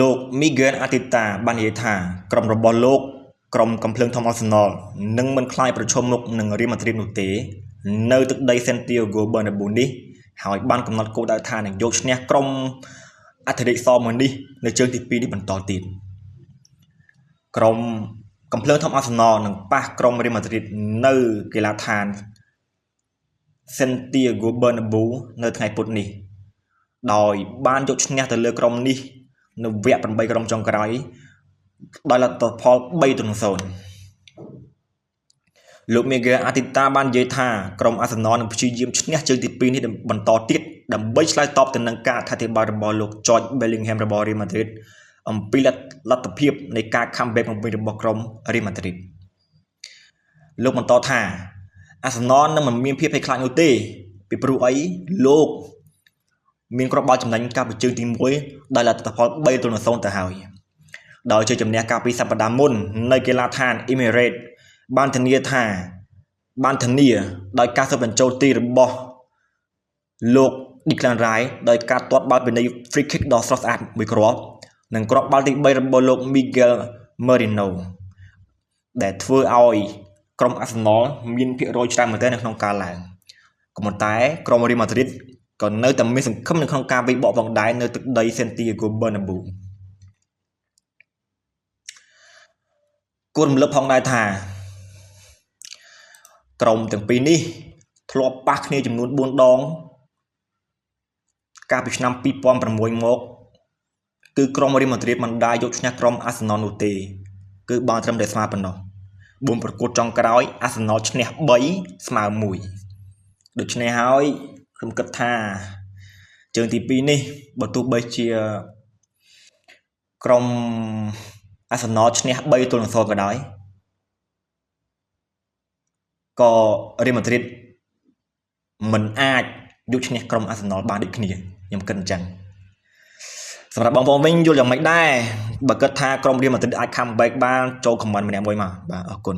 លោក Miguel Arteta បាននិយាយថាក្រុមរបស់លោកក្រុមកំភ្លើងធំ Arsenal នឹងមិនខ្លាចប្រឈមមុខនឹង Real Madrid នោះទេនៅទឹកដី Santiago Bernabeu នេះហើយបានកំណត់គោលដៅថានឹងយកឈ្នះក្រុមអធិរាជសមនេះនៅជើងទី2នេះបន្តទៀតក្រុមកំភ្លើងធំ Arsenal នឹងប៉ះក្រុម Real Madrid នៅកីឡដ្ឋាន Santiago Bernabeu នៅថ្ងៃពុធនេះដោយបានយកឈ្នះទៅលើក្រុមនេះនៅវគ្គ8ក្រុមចុងក្រោយដោយលទ្ធផល3-0លោក Miguel Arteta បាននិយាយថាក្រុម Arsenal នឹងព្យាយាមឈ្នះជើងទី2នេះបន្តទៀតដើម្បីឆ្លើយតបទៅនឹងការអធិប្បាយរបស់លោក Jude Bellingham របស់ Real Madrid អំពីលទ្ធភាពនៃការ comeback មកវិញរបស់ក្រុម Real Madrid លោកបន្តថា Arsenal នឹងមិនមានភាពភ័យខ្លាចនោះទេពីព្រោះអីលោកមានគ្រាប់បាល់ចំណេញកាលពីជើងទី1ដោយលទ្ធផល3-0ទៅហើយដោយជ័យជំនះកាលពីសប្តាហ៍មុននៅកីឡដ្ឋាន Emirates បានធានាដោយការស៊ើបបញ្ចូលទីរបស់លោក Declan Rice ដោយការទាត់បាល់ពីនៃ free kick ដ៏ស្រស់ស្អាតមួយគ្រាប់និងគ្រាប់បាល់ទី3របស់លោក Miguel Merino ដែលធ្វើឲ្យក្រុម Arsenal មានភាគរយច្រើនមែនទែននៅក្នុងការឡើងក៏ប៉ុន្តែក្រុម Real Madrid ក៏នៅតែមានសង្ឃឹមនៅក្នុងការវាយបកផងដែរនៅទឹកដី Santiago Bernabeu គួររំលឹកផងដែរថាក្រុមទាំងពីរនេះធ្លាប់ប៉ះគ្នាចំនួន4ដងកាលពីឆ្នាំ2006មកគឺក្រុម Real Madrid មិនដែលយកឈ្នះក្រុម Arsenal នោះទេគឺបានត្រឹមតែស្មើប៉ុណ្ណោះ4ប្រកួតចុងក្រោយ Arsenal ឈ្នះ3ស្មើ1ដូច្នេះហើយខ្ញុំគិតថាជើងទី2នេះបើទោះបីជាក្រុម Arsenal ឈ្នះ3-0ក៏ដោយក៏ Real Madrid មិនអាចយកឈ្នះក្រុម Arsenal បានដូចគ្នាខ្ញុំគិតអញ្ចឹងសម្រាប់បងប្អូនវិញយល់យ៉ាងម៉េចដែរបើគិតថាក្រុម Real Madrid អាច comeback បានចូល comment ម្នាក់មួយមកបាទអរគុណ